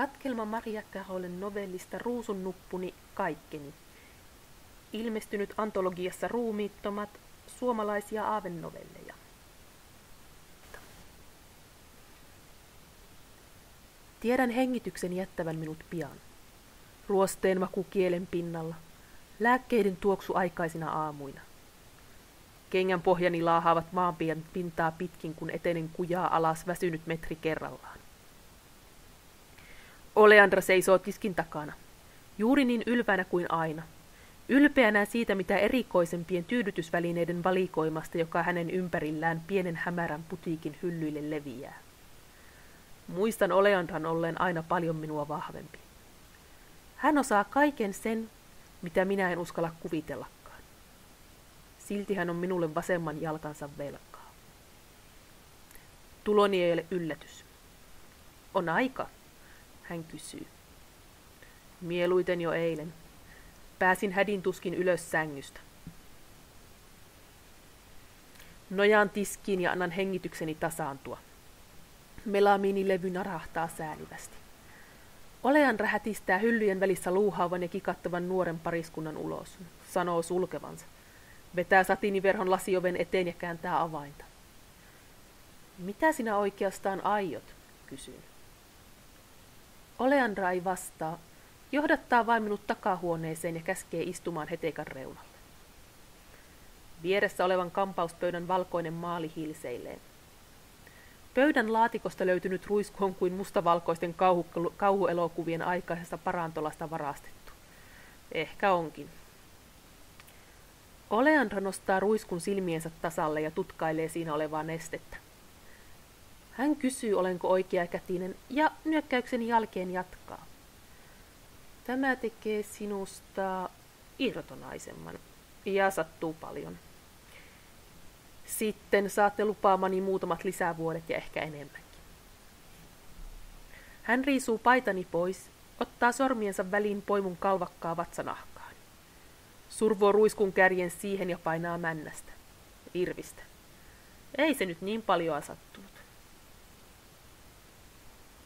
Katkelma Maria Käholen novellista Ruusun nuppuni kaikkeni. Ilmestynyt antologiassa Ruumiittomat, suomalaisia aavenovelleja. Tiedän hengityksen jättävän minut pian. Ruosteen maku kielen pinnalla, lääkkeiden tuoksu aikaisina aamuina. Kengän pohjani laahaavat maan pintaa pitkin, kun etenen kujaa alas väsynyt metri kerrallaan. Oleandra seisoo tiskin takana, juuri niin ylväänä kuin aina, ylpeänä siitä mitä erikoisempien tyydytysvälineiden valikoimasta, joka hänen ympärillään pienen hämärän putiikin hyllyille leviää. Muistan Oleandran olleen aina paljon minua vahvempi. Hän osaa kaiken sen, mitä minä en uskalla kuvitellakaan. Silti hän on minulle vasemman jalkansa velkaa. Tuloni ei ole yllätys. On aika, hän kysyy. Mieluiten jo eilen. Pääsin hädin tuskin ylös sängystä. Nojaan tiskiin ja annan hengitykseni tasaantua. Melamiinilevy narahtaa säälivästi. Oleandra hätistää hyllyjen välissä luuhaavan ja kikattavan nuoren pariskunnan ulos, sanoo sulkevansa. Vetää satiiniverhon lasioven eteen ja kääntää avainta. Mitä sinä oikeastaan aiot, kysyn. Oleandra ei vastaa, johdattaa vain minut takahuoneeseen ja käskee istumaan hetekan reunalle. Vieressä olevan kampauspöydän valkoinen maali hilseilleen. Pöydän laatikosta löytynyt ruisku on kuin mustavalkoisten kauhuelokuvien aikaisesta parantolasta varastettu. Ehkä onkin. Oleandra nostaa ruiskun silmiensä tasalle ja tutkailee siinä olevaa nestettä. Hän kysyy, olenko oikeakätinen, ja nyökkäyksen jälkeen jatkaa. Tämä tekee sinusta irtonaisemman, ja sattuu paljon. Sitten saatte lupaamani muutamat lisävuodet ja ehkä enemmänkin. Hän riisuu paitani pois, ottaa sormiensa väliin poimun kalvakkaa vatsanahkaan. Survoo ruiskun kärjen siihen ja painaa männästä. Irvistä. Ei se nyt niin paljon sattunut.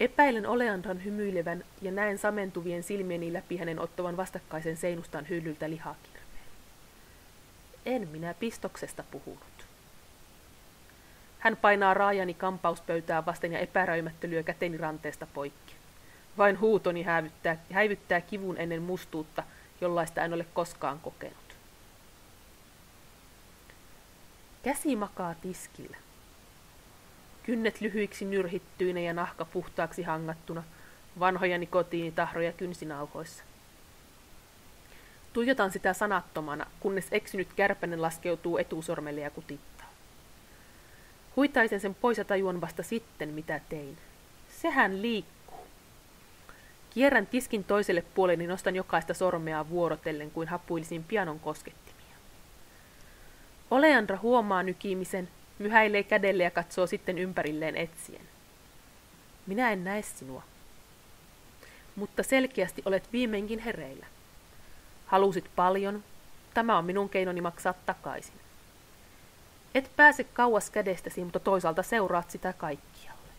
Epäilen Oleandran hymyilevän ja näen samentuvien silmieni läpi hänen ottavan vastakkaisen seinustaan hyllyltä lihakirveen. En minä pistoksesta puhunut. Hän painaa raajani kampauspöytää vasten ja epäröimättä lyö käteni ranteesta poikki. Vain huutoni häivyttää kivun ennen mustuutta, jollaista en ole koskaan kokenut. Käsi makaa tiskillä. Kynnet lyhyiksi nyrhittyinä ja nahka puhtaaksi hangattuna, vanhoja nikotiinitahroja kynsinauhoissa. Tuijotan sitä sanattomana, kunnes eksynyt kärpänen laskeutuu etusormelle ja kutittaa. Huitaisen sen pois ja tajuan vasta sitten, mitä tein. Sehän liikkuu. Kierrän tiskin toiselle puolelle ja nostan jokaista sormea vuorotellen, kuin hapuilisin pianon koskettimia. Oleandra huomaa nykimisen, myhäilee kädelle ja katsoo sitten ympärilleen etsien. Minä en näe sinua. Mutta selkeästi olet viimeinkin hereillä. Halusit paljon. Tämä on minun keinoni maksaa takaisin. Et pääse kauas kädestäsi, mutta toisaalta seuraat sitä kaikkialle.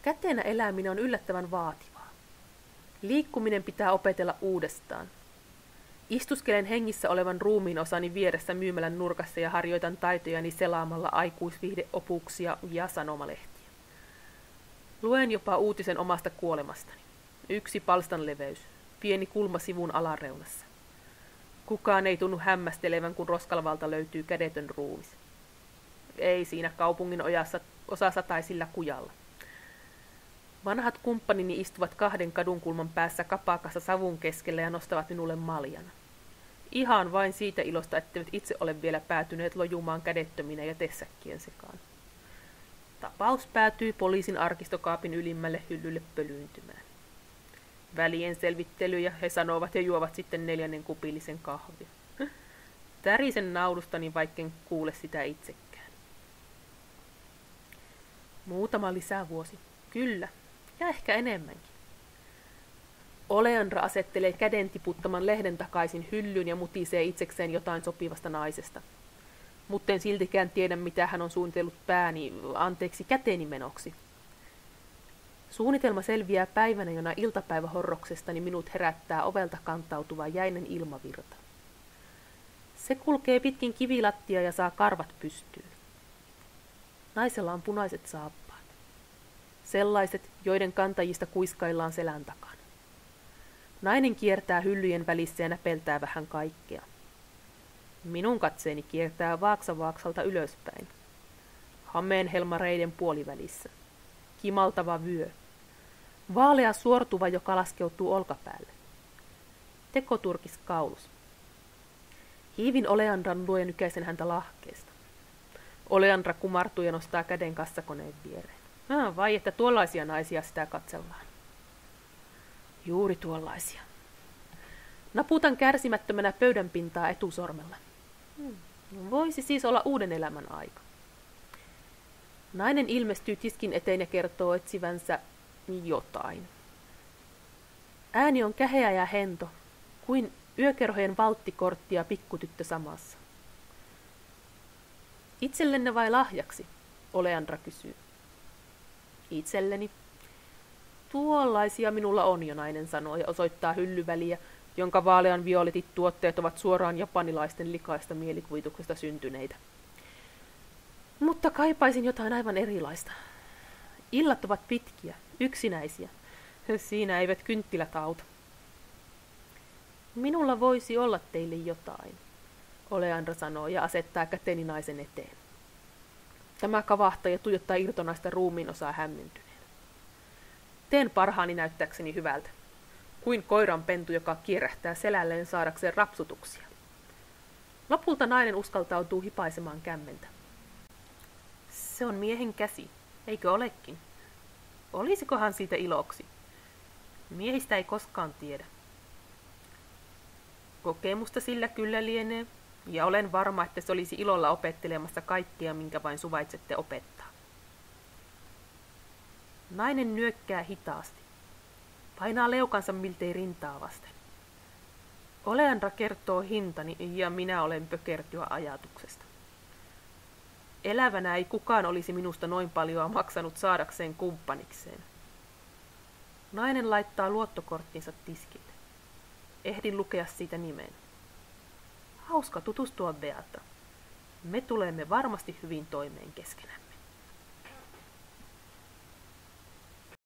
Käteenä eläminen on yllättävän vaativaa. Liikkuminen pitää opetella uudestaan. Istuskelen hengissä olevan ruumiin osani vieressä myymälän nurkassa ja harjoitan taitojani selaamalla aikuisviihdeopuksia ja sanomalehtiä. Luen jopa uutisen omasta kuolemastani. 1 palstan leveys, pieni kulma sivun alareunassa. Kukaan ei tunnu hämmästelevän, kun Roskalvalta löytyy kädetön ruumis. Ei siinä kaupungin osa sataisilla kujalla. Vanhat kumppanini istuvat 2 kadunkulman päässä kapakassa savun keskellä ja nostavat minulle maljana. Ihan vain siitä ilosta, etteivät itse ole vielä päätyneet lojumaan kädettöminä ja tessäkkien sekaan. Tapaus päätyy poliisin arkistokaapin ylimmälle hyllylle pölyyntymään. Välien selvittelyjä he sanovat ja juovat sitten 4. kupillisen kahvia. Tärisen naurustani, vaikken kuule sitä itsekään. Muutama lisävuosi. Kyllä, ja ehkä enemmänkin. Oleandra asettelee käden tiputtaman lehden takaisin hyllyyn ja mutisee itsekseen jotain sopivasta naisesta. Mutten siltikään tiedä, mitä hän on suunnitellut käteeni menoksi. Suunnitelma selviää päivänä, jona iltapäivähorroksestani minut herättää ovelta kantautuva jäinen ilmavirta. Se kulkee pitkin kivilattia ja saa karvat pystyyn. Naisella on punaiset saappaat. Sellaiset, joiden kantajista kuiskaillaan selän takana. Nainen kiertää hyllyjen välissä ja näpeltää vähän kaikkea. Minun katseeni kiertää vaaksa vaaksalta ylöspäin. Hameenhelmareiden puolivälissä. Kimaltava vyö. Vaalea suortuva, joka laskeutuu olkapäälle. Tekoturkis kaulus. Hiivin Oleandran luo ja nykäisen häntä lahkeesta. Oleandra kumartuu ja nostaa käden kassakoneen viereen. Vai että tuollaisia naisia sitä katsellaan. Juuri tuollaisia. Naputan kärsimättömänä pöydän pintaa etusormella. Voisi siis olla uuden elämän aika. Nainen ilmestyy tiskin eteen ja kertoo etsivänsä jotain. Ääni on käheä ja hento, kuin yökerhojen valttikortti ja pikkutyttö samassa. Itsellenne vai lahjaksi? Oleandra kysyy. Itselleni. Tuollaisia minulla on jo, nainen sanoo ja osoittaa hyllyväliä, jonka vaalean violetit tuotteet ovat suoraan japanilaisten likaista mielikuvituksesta syntyneitä. Mutta kaipaisin jotain aivan erilaista. Illat ovat pitkiä, yksinäisiä. Siinä eivät kynttilät auta. Minulla voisi olla teille jotain, Oleandra sanoo ja asettaa käteni naisen eteen. Tämä kavahtaa ja tuijottaa irtonaista ruumiin osaa hämmentyneen. Teen parhaani näyttääkseni hyvältä, kuin koiranpentu, joka kierrähtää selälleen saadakseen rapsutuksia. Lopulta nainen uskaltautuu hipaisemaan kämmentä. Se on miehen käsi, eikö olekin? Olisikohan siitä iloksi? Miehistä ei koskaan tiedä. Kokemusta sillä kyllä lienee, ja olen varma, että se olisi ilolla opettelemassa kaikkea, minkä vain suvaitsette opettaa. Nainen nyökkää hitaasti. Painaa leukansa miltei rintaa vasten. Oleandra kertoo hintani, ja minä olen pökertyä ajatuksesta. Elävänä ei kukaan olisi minusta noin paljoa maksanut saadakseen kumppanikseen. Nainen laittaa luottokorttinsa tiskille. Ehdin lukea siitä nimen. Hauska tutustua, Beata. Me tulemme varmasti hyvin toimeen keskenämme.